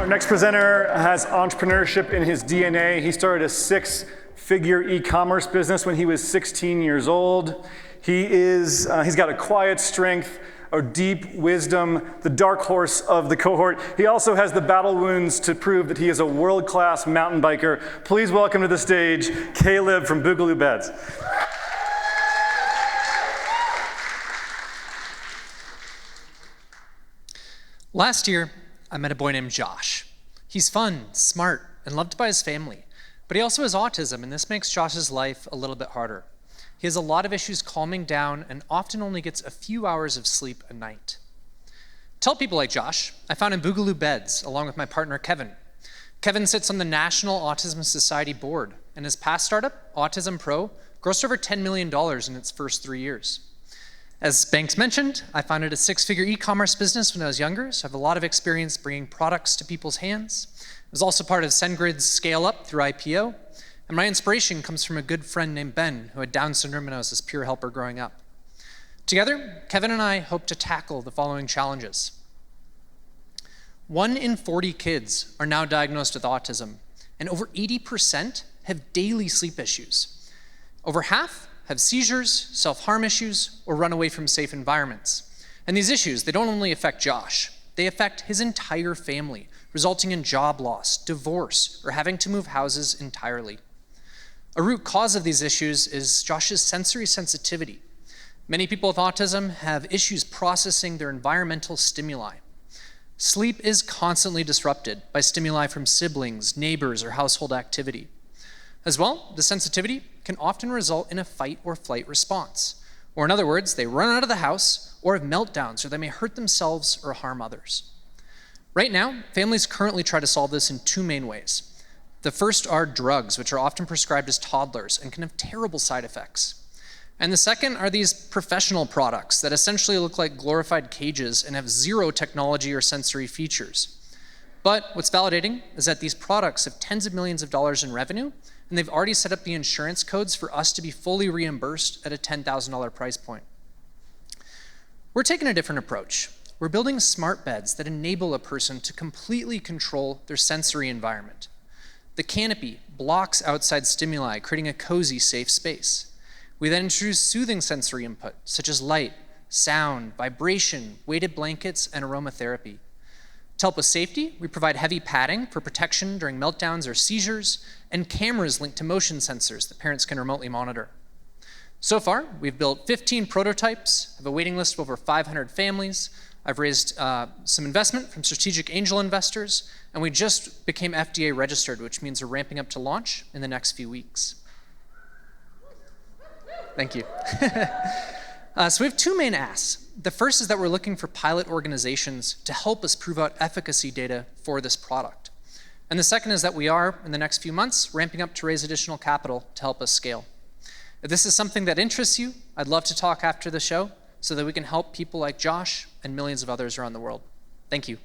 Our next presenter has entrepreneurship in his DNA. He started a six-figure e-commerce business when he was 16 years old. He's got a quiet strength, a deep wisdom, the dark horse of the cohort. He also has the battle wounds to prove that he is a world-class mountain biker. Please welcome to the stage, Caleb from Boogaloo Beds. Last year, I met a boy named Josh. He's fun, smart, and loved by his family, but he also has autism, and this makes Josh's life a little bit harder. He has a lot of issues calming down and often only gets a few hours of sleep a night. To help people like Josh, I founded Boogaloo Beds along with my partner, Kevin. Kevin sits on the National Autism Society board, and his past startup, Autism Pro, grossed over $10 million in its first 3 years. As Banks mentioned, I founded a six-figure e-commerce business when I was younger, so I have a lot of experience bringing products to people's hands. I was also part of SendGrid's scale-up through IPO, and my inspiration comes from a good friend named Ben, who had Down syndrome and I was his peer helper growing up. Together, Kevin and I hope to tackle the following challenges. 1 in 40 kids are now diagnosed with autism, and over 80% have daily sleep issues. Over half have seizures, self-harm issues, or run away from safe environments. And these issues, they don't only affect Josh, they affect his entire family, resulting in job loss, divorce, or having to move houses entirely. A root cause of these issues is Josh's sensory sensitivity. Many people with autism have issues processing their environmental stimuli. Sleep is constantly disrupted by stimuli from siblings, neighbors, or household activity. As well, the sensitivity can often result in a fight or flight response. Or in other words, they run out of the house or have meltdowns, or they may hurt themselves or harm others. Right now, families currently try to solve this in 2 main ways. The first are drugs, which are often prescribed as toddlers and can have terrible side effects. And the second are these professional products that essentially look like glorified cages and have zero technology or sensory features. But what's validating is that these products have tens of millions of dollars in revenue, and they've already set up the insurance codes for us to be fully reimbursed at a $10,000 price point. We're taking a different approach. We're building smart beds that enable a person to completely control their sensory environment. The canopy blocks outside stimuli, creating a cozy, safe space. We then introduce soothing sensory input, such as light, sound, vibration, weighted blankets, and aromatherapy. To help with safety, we provide heavy padding for protection during meltdowns or seizures, and cameras linked to motion sensors that parents can remotely monitor. So far, we've built 15 prototypes, have a waiting list of over 500 families. I've raised some investment from strategic angel investors, and we just became FDA registered, which means we're ramping up to launch in the next few weeks. Thank you. So we have 2 main asks. The first is that we're looking for pilot organizations to help us prove out efficacy data for this product. And the second is that we are, in the next few months, ramping up to raise additional capital to help us scale. If this is something that interests you, I'd love to talk after the show so that we can help people like Josh and millions of others around the world. Thank you.